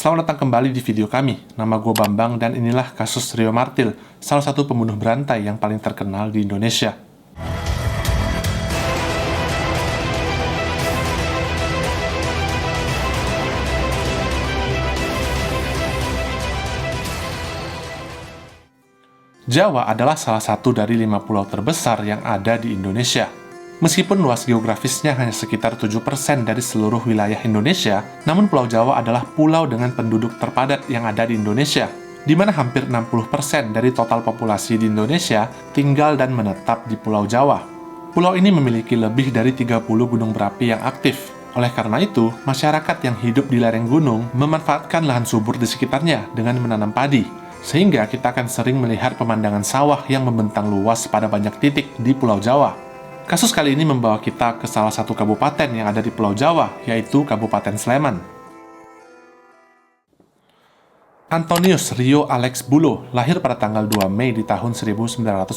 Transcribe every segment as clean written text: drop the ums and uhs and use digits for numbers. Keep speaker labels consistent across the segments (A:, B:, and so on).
A: Selamat datang kembali di video kami. Nama gue Bambang dan inilah kasus Rio Martil, salah satu pembunuh berantai yang paling terkenal di Indonesia. Jawa adalah salah satu dari 5 pulau terbesar yang ada di Indonesia. Meskipun luas geografisnya hanya sekitar 7% dari seluruh wilayah Indonesia, namun Pulau Jawa adalah pulau dengan penduduk terpadat yang ada di Indonesia, di mana hampir 60% dari total populasi di Indonesia tinggal dan menetap di Pulau Jawa. Pulau ini memiliki lebih dari 30 gunung berapi yang aktif. Oleh karena itu, masyarakat yang hidup di lereng gunung memanfaatkan lahan subur di sekitarnya dengan menanam padi, sehingga kita akan sering melihat pemandangan sawah yang membentang luas pada banyak titik di Pulau Jawa. Kasus kali ini membawa kita ke salah satu kabupaten yang ada di Pulau Jawa, yaitu Kabupaten Sleman. Antonius Rio Alex Bulo lahir pada tanggal 2 Mei di tahun 1978.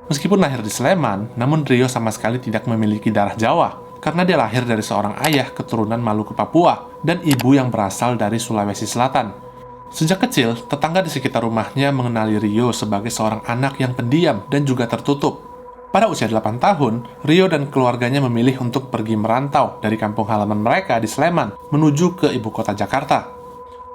A: Meskipun lahir di Sleman, namun Rio sama sekali tidak memiliki darah Jawa, karena dia lahir dari seorang ayah keturunan Maluku Papua dan ibu yang berasal dari Sulawesi Selatan. Sejak kecil, tetangga di sekitar rumahnya mengenali Rio sebagai seorang anak yang pendiam dan juga tertutup. Pada usia 8 tahun, Rio dan keluarganya memilih untuk pergi merantau dari kampung halaman mereka di Sleman menuju ke ibu kota Jakarta.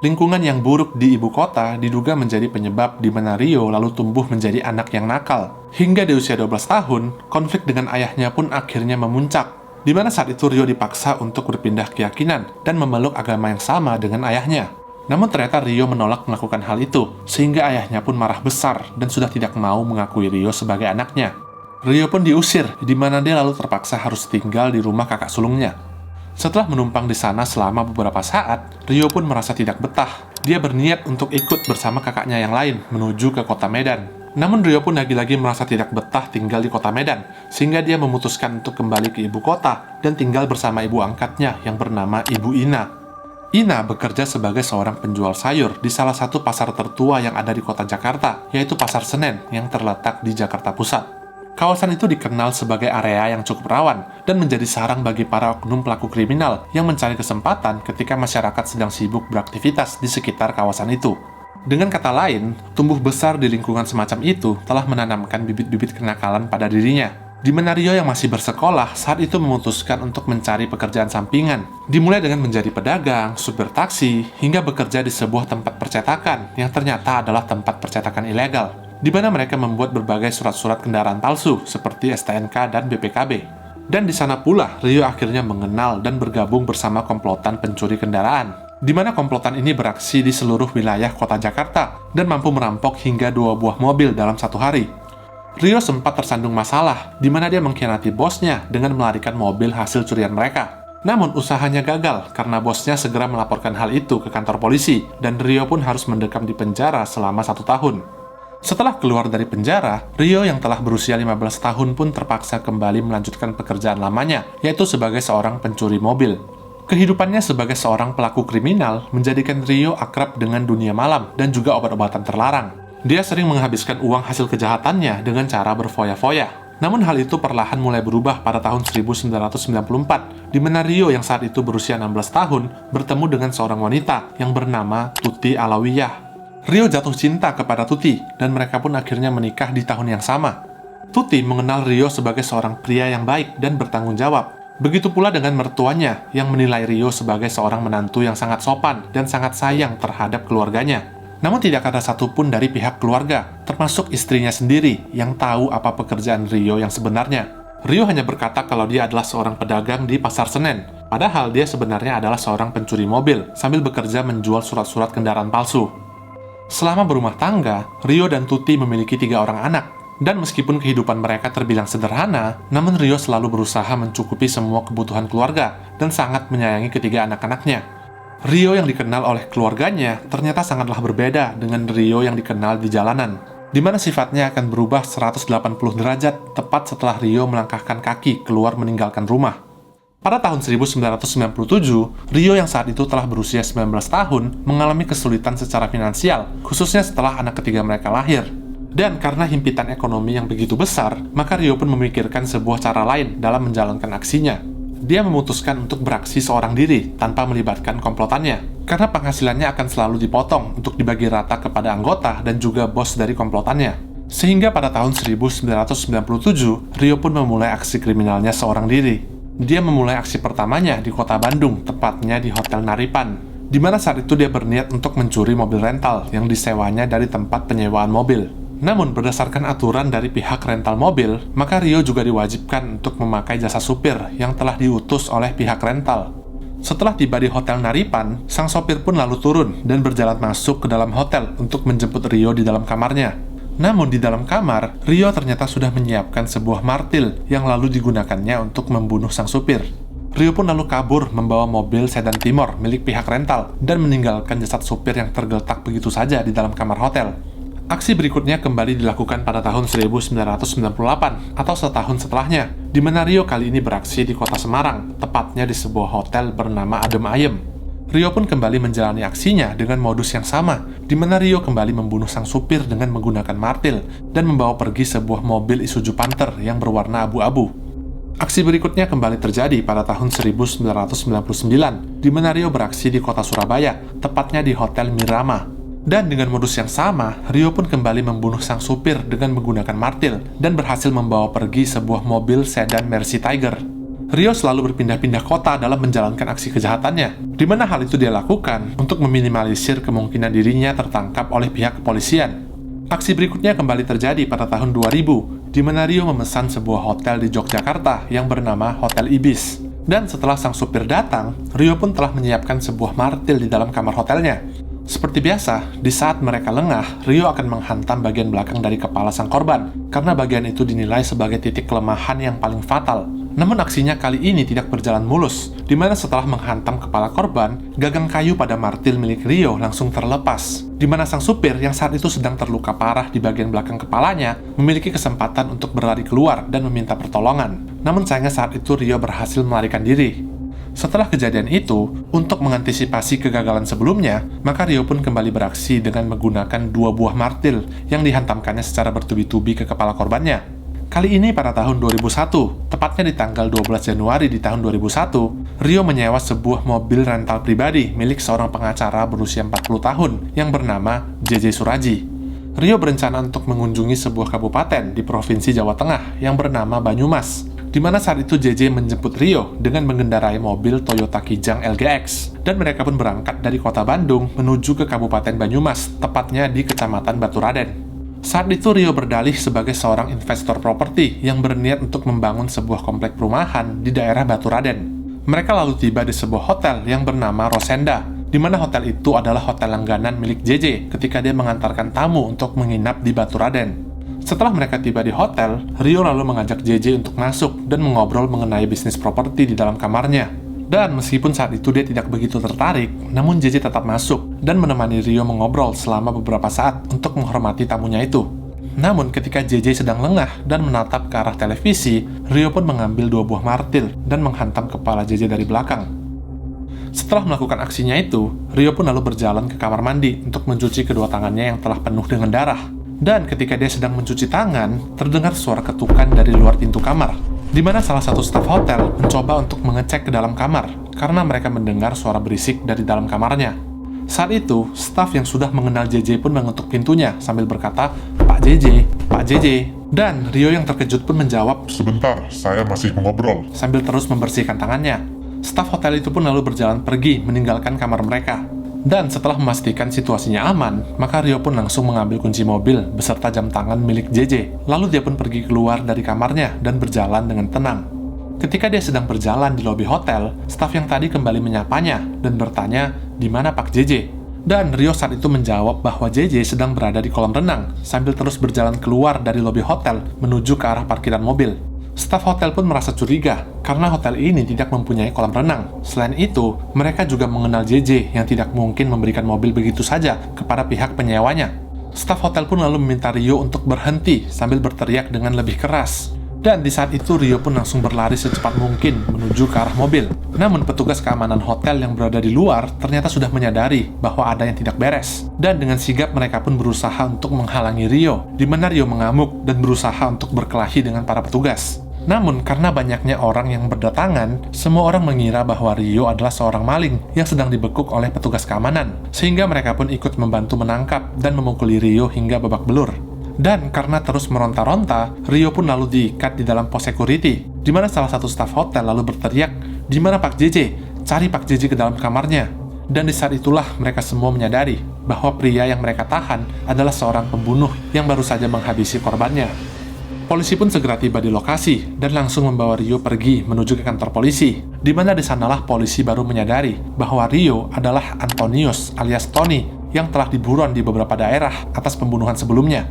A: Lingkungan yang buruk di ibu kota diduga menjadi penyebab di mana Rio lalu tumbuh menjadi anak yang nakal. Hingga di usia 12 tahun, konflik dengan ayahnya pun akhirnya memuncak, di mana saat itu Rio dipaksa untuk berpindah keyakinan dan memeluk agama yang sama dengan ayahnya. Namun ternyata Rio menolak melakukan hal itu, sehingga ayahnya pun marah besar dan sudah tidak mau mengakui Rio sebagai anaknya. Rio pun diusir, di mana dia lalu terpaksa harus tinggal di rumah kakak sulungnya. Setelah menumpang di sana selama beberapa saat, Rio pun merasa tidak betah. Dia berniat untuk ikut bersama kakaknya yang lain menuju ke kota Medan. Namun Rio pun lagi-lagi merasa tidak betah tinggal di kota Medan, sehingga dia memutuskan untuk kembali ke ibu kota dan tinggal bersama ibu angkatnya yang bernama Ibu Ina. Ina bekerja sebagai seorang penjual sayur di salah satu pasar tertua yang ada di kota Jakarta, yaitu Pasar Senen yang terletak di Jakarta Pusat. Kawasan itu dikenal sebagai area yang cukup rawan dan menjadi sarang bagi para oknum pelaku kriminal yang mencari kesempatan ketika masyarakat sedang sibuk beraktivitas di sekitar kawasan itu. Dengan kata lain, tumbuh besar di lingkungan semacam itu telah menanamkan bibit-bibit kenakalan pada dirinya, di mana Rio yang masih bersekolah saat itu memutuskan untuk mencari pekerjaan sampingan, dimulai dengan menjadi pedagang, supir taksi, hingga bekerja di sebuah tempat percetakan yang ternyata adalah tempat percetakan ilegal, di mana mereka membuat berbagai surat-surat kendaraan palsu seperti STNK dan BPKB. Dan di sana pula Rio akhirnya mengenal dan bergabung bersama komplotan pencuri kendaraan, di mana komplotan ini beraksi di seluruh wilayah kota Jakarta dan mampu merampok hingga 2 buah mobil dalam satu hari. Rio sempat tersandung masalah, di mana dia mengkhianati bosnya dengan melarikan mobil hasil curian mereka. Namun usahanya gagal karena bosnya segera melaporkan hal itu ke kantor polisi, dan Rio pun harus mendekam di penjara selama 1 tahun. Setelah keluar dari penjara, Rio yang telah berusia 15 tahun pun terpaksa kembali melanjutkan pekerjaan lamanya, yaitu sebagai seorang pencuri mobil. Kehidupannya sebagai seorang pelaku kriminal menjadikan Rio akrab dengan dunia malam dan juga obat-obatan terlarang. Dia sering menghabiskan uang hasil kejahatannya dengan cara berfoya-foya. Namun hal itu perlahan mulai berubah pada tahun 1994, di mana Rio yang saat itu berusia 16 tahun bertemu dengan seorang wanita yang bernama Tuti Alawiyah. Rio jatuh cinta kepada Tuti, dan mereka pun akhirnya menikah di tahun yang sama. Tuti mengenal Rio sebagai seorang pria yang baik dan bertanggung jawab. Begitu pula dengan mertuanya, yang menilai Rio sebagai seorang menantu yang sangat sopan dan sangat sayang terhadap keluarganya. Namun tidak ada satupun dari pihak keluarga, termasuk istrinya sendiri, yang tahu apa pekerjaan Rio yang sebenarnya. Rio hanya berkata kalau dia adalah seorang pedagang di Pasar Senen, padahal dia sebenarnya adalah seorang pencuri mobil, sambil bekerja menjual surat-surat kendaraan palsu. Selama berumah tangga, Rio dan Tuti memiliki 3 orang anak, dan meskipun kehidupan mereka terbilang sederhana, namun Rio selalu berusaha mencukupi semua kebutuhan keluarga dan sangat menyayangi ketiga anak-anaknya. Rio yang dikenal oleh keluarganya ternyata sangatlah berbeda dengan Rio yang dikenal di jalanan, di mana sifatnya akan berubah 180 derajat tepat setelah Rio melangkahkan kaki keluar meninggalkan rumah. Pada tahun 1997, Rio yang saat itu telah berusia 19 tahun mengalami kesulitan secara finansial, khususnya setelah anak ketiga mereka lahir. Dan karena himpitan ekonomi yang begitu besar, maka Rio pun memikirkan sebuah cara lain dalam menjalankan aksinya. dia memutuskan untuk beraksi seorang diri tanpa melibatkan komplotannya, karena penghasilannya akan selalu dipotong untuk dibagi rata kepada anggota dan juga bos dari komplotannya. Sehingga pada tahun 1997, Rio pun memulai aksi kriminalnya seorang diri. Dia memulai aksi pertamanya di kota Bandung, tepatnya di Hotel Naripan, di mana saat itu dia berniat untuk mencuri mobil rental yang disewanya dari tempat penyewaan mobil. Namun berdasarkan aturan dari pihak rental mobil, maka Rio juga diwajibkan untuk memakai jasa supir yang telah diutus oleh pihak rental. Setelah tiba di Hotel Naripan, sang sopir pun lalu turun dan berjalan masuk ke dalam hotel untuk menjemput Rio di dalam kamarnya. Namun di dalam kamar, Rio ternyata sudah menyiapkan sebuah martil yang lalu digunakannya untuk membunuh sang supir. Rio pun lalu kabur membawa mobil sedan Timor milik pihak rental dan meninggalkan jasad supir yang tergeletak begitu saja di dalam kamar hotel. Aksi berikutnya kembali dilakukan pada tahun 1998 atau setahun setelahnya, di mana Rio kali ini beraksi di kota Semarang, tepatnya di sebuah hotel bernama Adem Ayem. Rio pun kembali menjalani aksinya dengan modus yang sama, di mana Rio kembali membunuh sang supir dengan menggunakan martil dan membawa pergi sebuah mobil Isuzu Panther yang berwarna abu-abu. Aksi berikutnya kembali terjadi pada tahun 1999, di mana Rio beraksi di kota Surabaya, tepatnya di Hotel Mirama. Dan dengan modus yang sama, Rio pun kembali membunuh sang supir dengan menggunakan martil dan berhasil membawa pergi sebuah mobil sedan Mercy Tiger. Rio selalu berpindah-pindah kota dalam menjalankan aksi kejahatannya, di mana hal itu dia lakukan untuk meminimalisir kemungkinan dirinya tertangkap oleh pihak kepolisian. Aksi berikutnya kembali terjadi pada tahun 2000, di mana Rio memesan sebuah hotel di Yogyakarta yang bernama Hotel Ibis. Dan setelah sang supir datang, Rio pun telah menyiapkan sebuah martil di dalam kamar hotelnya. Seperti biasa, di saat mereka lengah, Rio akan menghantam bagian belakang dari kepala sang korban, karena bagian itu dinilai sebagai titik kelemahan yang paling fatal. Namun aksinya kali ini tidak berjalan mulus, di mana setelah menghantam kepala korban, gagang kayu pada martil milik Rio langsung terlepas, di mana sang supir yang saat itu sedang terluka parah di bagian belakang kepalanya memiliki kesempatan untuk berlari keluar dan meminta pertolongan. Namun sayangnya saat itu Rio berhasil melarikan diri. Setelah kejadian itu, untuk mengantisipasi kegagalan sebelumnya, maka Rio pun kembali beraksi dengan menggunakan 2 buah martil yang dihantamkannya secara bertubi-tubi ke kepala korbannya. Kali ini pada tahun 2001, tepatnya di tanggal 12 Januari di tahun 2001, Rio menyewa sebuah mobil rental pribadi milik seorang pengacara berusia 40 tahun yang bernama JJ Suraji. Rio berencana untuk mengunjungi sebuah kabupaten di Provinsi Jawa Tengah yang bernama Banyumas, di mana saat itu JJ menjemput Rio dengan mengendarai mobil Toyota Kijang LGX, dan mereka pun berangkat dari kota Bandung menuju ke Kabupaten Banyumas, tepatnya di Kecamatan Baturaden. Saat itu Rio berdalih sebagai seorang investor properti yang berniat untuk membangun sebuah komplek perumahan di daerah Baturaden. Mereka lalu tiba di sebuah hotel yang bernama Rosenda, di mana hotel itu adalah hotel langganan milik JJ ketika dia mengantarkan tamu untuk menginap di Baturaden. Setelah mereka tiba di hotel, Rio lalu mengajak JJ untuk masuk dan mengobrol mengenai bisnis properti di dalam kamarnya. Dan meskipun saat itu dia tidak begitu tertarik, namun JJ tetap masuk dan menemani Rio mengobrol selama beberapa saat untuk menghormati tamunya itu. Namun ketika JJ sedang lengah dan menatap ke arah televisi, Rio pun mengambil 2 buah martil dan menghantam kepala JJ dari belakang. Setelah melakukan aksinya itu, Rio pun lalu berjalan ke kamar mandi untuk mencuci kedua tangannya yang telah penuh dengan darah. Dan ketika dia sedang mencuci tangan, terdengar suara ketukan dari luar pintu kamar, di mana salah satu staf hotel mencoba untuk mengecek ke dalam kamar, karena mereka mendengar suara berisik dari dalam kamarnya. Saat itu, staf yang sudah mengenal JJ pun mengetuk pintunya sambil berkata, "Pak JJ, Pak JJ." Dan Rio yang terkejut pun menjawab,
B: "Sebentar, saya masih mengobrol."
A: sambil terus membersihkan tangannya. Staf hotel itu pun lalu berjalan pergi meninggalkan kamar mereka. Dan setelah memastikan situasinya aman, maka Rio pun langsung mengambil kunci mobil beserta jam tangan milik JJ. Lalu dia pun pergi keluar dari kamarnya dan berjalan dengan tenang. Ketika dia sedang berjalan di lobi hotel, staf yang tadi kembali menyapanya dan bertanya, "Di mana Pak JJ?" Dan Rio saat itu menjawab bahwa JJ sedang berada di kolam renang sambil terus berjalan keluar dari lobi hotel menuju ke arah parkiran mobil. Staf hotel pun merasa curiga karena hotel ini tidak mempunyai kolam renang. Selain itu, mereka juga mengenal JJ yang tidak mungkin memberikan mobil begitu saja kepada pihak penyewanya. Staf hotel pun lalu meminta Rio untuk berhenti sambil berteriak dengan lebih keras. Dan di saat itu Rio pun langsung berlari secepat mungkin menuju ke arah mobil. Namun petugas keamanan hotel yang berada di luar ternyata sudah menyadari bahwa ada yang tidak beres. Dan dengan sigap mereka pun berusaha untuk menghalangi Rio, di mana Rio mengamuk dan berusaha untuk berkelahi dengan para petugas. Namun, karena banyaknya orang yang berdatangan, semua orang mengira bahwa Rio adalah seorang maling yang sedang dibekuk oleh petugas keamanan, sehingga mereka pun ikut membantu menangkap dan memukuli Rio hingga babak belur. Dan karena terus meronta-ronta, Rio pun lalu diikat di dalam pos security, di mana salah satu staf hotel lalu berteriak, "Di mana Pak JJ? Cari Pak JJ ke dalam kamarnya." Dan di saat itulah mereka semua menyadari bahwa pria yang mereka tahan adalah seorang pembunuh yang baru saja menghabisi korbannya. Polisi pun segera tiba di lokasi dan langsung membawa Rio pergi menuju ke kantor polisi, di mana di sanalah polisi baru menyadari bahwa Rio adalah Antonius alias Tony yang telah diburon di beberapa daerah atas pembunuhan sebelumnya.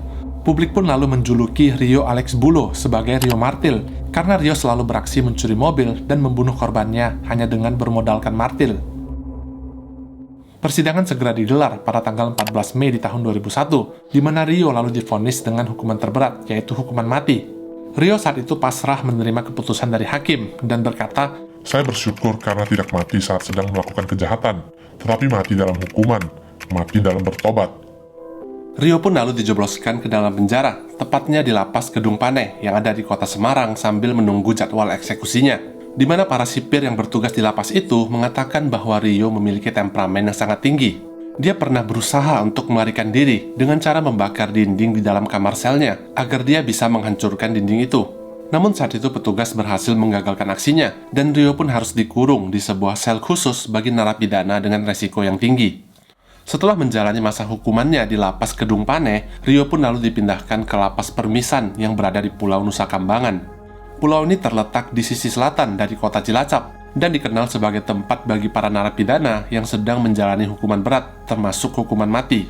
A: Publik pun lalu menjuluki Rio Alex Bulo sebagai Rio Martil, karena Rio selalu beraksi mencuri mobil dan membunuh korbannya hanya dengan bermodalkan martil. Persidangan segera digelar pada tanggal 14 Mei di tahun 2001, di mana Rio lalu divonis dengan hukuman terberat, yaitu hukuman mati. Rio saat itu pasrah menerima keputusan dari hakim dan berkata,
B: Saya bersyukur karena tidak mati saat sedang melakukan kejahatan, tetapi mati dalam hukuman, mati dalam bertobat.
A: Rio pun lalu dijebloskan ke dalam penjara, tepatnya di lapas Gedung Paneh yang ada di kota Semarang sambil menunggu jadwal eksekusinya. Di mana para sipir yang bertugas di lapas itu mengatakan bahwa Rio memiliki temperamen yang sangat tinggi. Dia pernah berusaha untuk melarikan diri dengan cara membakar dinding di dalam kamar selnya agar dia bisa menghancurkan dinding itu. Namun saat itu petugas berhasil menggagalkan aksinya dan Rio pun harus dikurung di sebuah sel khusus bagi narapidana dengan resiko yang tinggi. Setelah menjalani masa hukumannya di lapas Gedung Paneh, Rio pun lalu dipindahkan ke lapas Permisan yang berada di Pulau Nusa Kambangan. Pulau ini terletak di sisi selatan dari kota Cilacap dan dikenal sebagai tempat bagi para narapidana yang sedang menjalani hukuman berat, termasuk hukuman mati.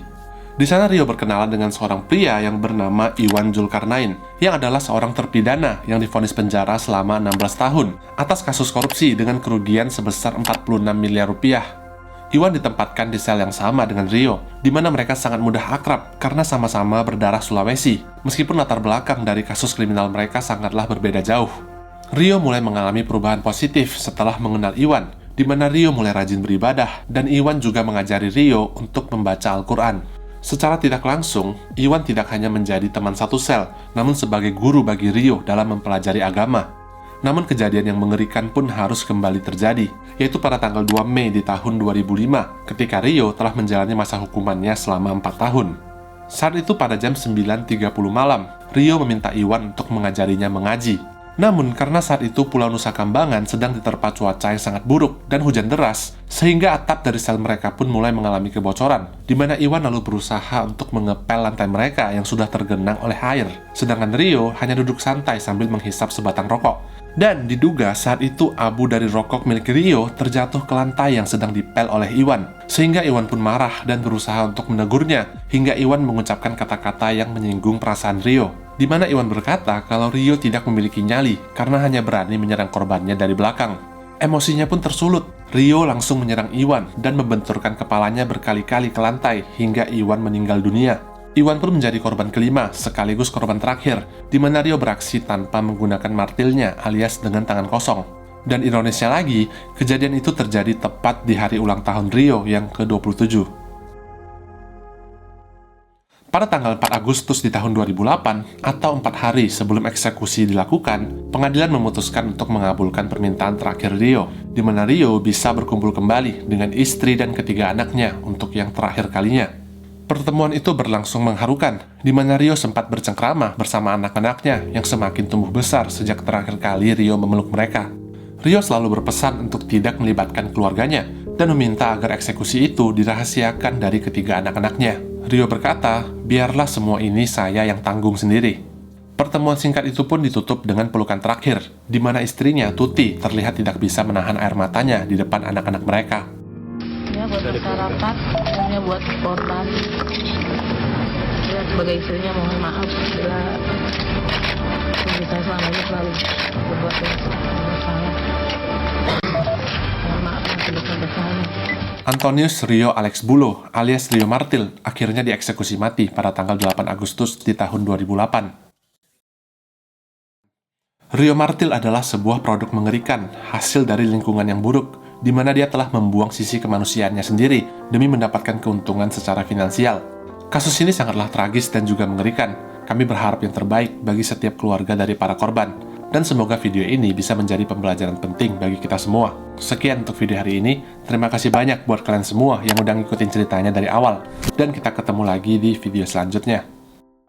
A: Di sana Rio berkenalan dengan seorang pria yang bernama Iwan Zulkarnain, yang adalah seorang terpidana yang divonis penjara selama 16 tahun atas kasus korupsi dengan kerugian sebesar 46 miliar rupiah. Iwan ditempatkan di sel yang sama dengan Rio, di mana mereka sangat mudah akrab karena sama-sama berdarah Sulawesi, meskipun latar belakang dari kasus kriminal mereka sangatlah berbeda jauh. Rio mulai mengalami perubahan positif setelah mengenal Iwan, di mana Rio mulai rajin beribadah, dan Iwan juga mengajari Rio untuk membaca Al-Quran. Secara tidak langsung, Iwan tidak hanya menjadi teman satu sel, namun sebagai guru bagi Rio dalam mempelajari agama. Namun kejadian yang mengerikan pun harus kembali terjadi, yaitu pada tanggal 2 Mei di tahun 2005, ketika Rio telah menjalani masa hukumannya selama 4 tahun. Saat itu pada jam 9.30 malam, Rio meminta Iwan untuk mengajarinya mengaji. Namun karena saat itu Pulau Nusa Kambangan sedang diterpa cuaca yang sangat buruk dan hujan deras, sehingga atap dari sel mereka pun mulai mengalami kebocoran, di mana Iwan lalu berusaha untuk mengepel lantai mereka yang sudah tergenang oleh air, sedangkan Rio hanya duduk santai sambil menghisap sebatang rokok. Dan diduga saat itu abu dari rokok milik Rio terjatuh ke lantai yang sedang dipel oleh Iwan, sehingga Iwan pun marah dan berusaha untuk menegurnya, hingga Iwan mengucapkan kata-kata yang menyinggung perasaan Rio, di mana Iwan berkata kalau Rio tidak memiliki nyali karena hanya berani menyerang korbannya dari belakang. Emosinya pun tersulut, Rio langsung menyerang Iwan dan membenturkan kepalanya berkali-kali ke lantai hingga Iwan meninggal dunia. Iwan pun menjadi korban kelima sekaligus korban terakhir, di mana Rio beraksi tanpa menggunakan martilnya alias dengan tangan kosong. Dan ironisnya lagi, kejadian itu terjadi tepat di hari ulang tahun Rio yang ke-27. Pada tanggal 4 Agustus di tahun 2008, atau 4 hari sebelum eksekusi dilakukan, pengadilan memutuskan untuk mengabulkan permintaan terakhir Rio, di mana Rio bisa berkumpul kembali dengan istri dan ketiga anaknya untuk yang terakhir kalinya. Pertemuan itu berlangsung mengharukan, di mana Rio sempat bercengkrama bersama anak-anaknya yang semakin tumbuh besar sejak terakhir kali Rio memeluk mereka. Rio selalu berpesan untuk tidak melibatkan keluarganya dan meminta agar eksekusi itu dirahasiakan dari ketiga anak-anaknya. Rio berkata, biarlah semua ini saya yang tanggung sendiri. Pertemuan singkat itu pun ditutup dengan pelukan terakhir, di mana istrinya, Tuti, terlihat tidak bisa menahan air matanya di depan anak-anak mereka.
C: Buat masyarakat, hanya buat korban. Ya, sebagai istrinya mohon maaf bila kita selama ini selalu berbuat dosa sama saya. Mohon maaf yang sebesar-besarnya.
A: Antonius Rio Alex Bulo alias Rio Martil akhirnya dieksekusi mati pada tanggal 8 Agustus di tahun 2008. Rio Martil adalah sebuah produk mengerikan, hasil dari lingkungan yang buruk, di mana dia telah membuang sisi kemanusiaannya sendiri demi mendapatkan keuntungan secara finansial. Kasus ini sangatlah tragis dan juga mengerikan. Kami berharap yang terbaik bagi setiap keluarga dari para korban. Dan semoga video ini bisa menjadi pembelajaran penting bagi kita semua. Sekian untuk video hari ini. Terima kasih banyak buat kalian semua yang udah ngikutin ceritanya dari awal. Dan kita ketemu lagi di video selanjutnya.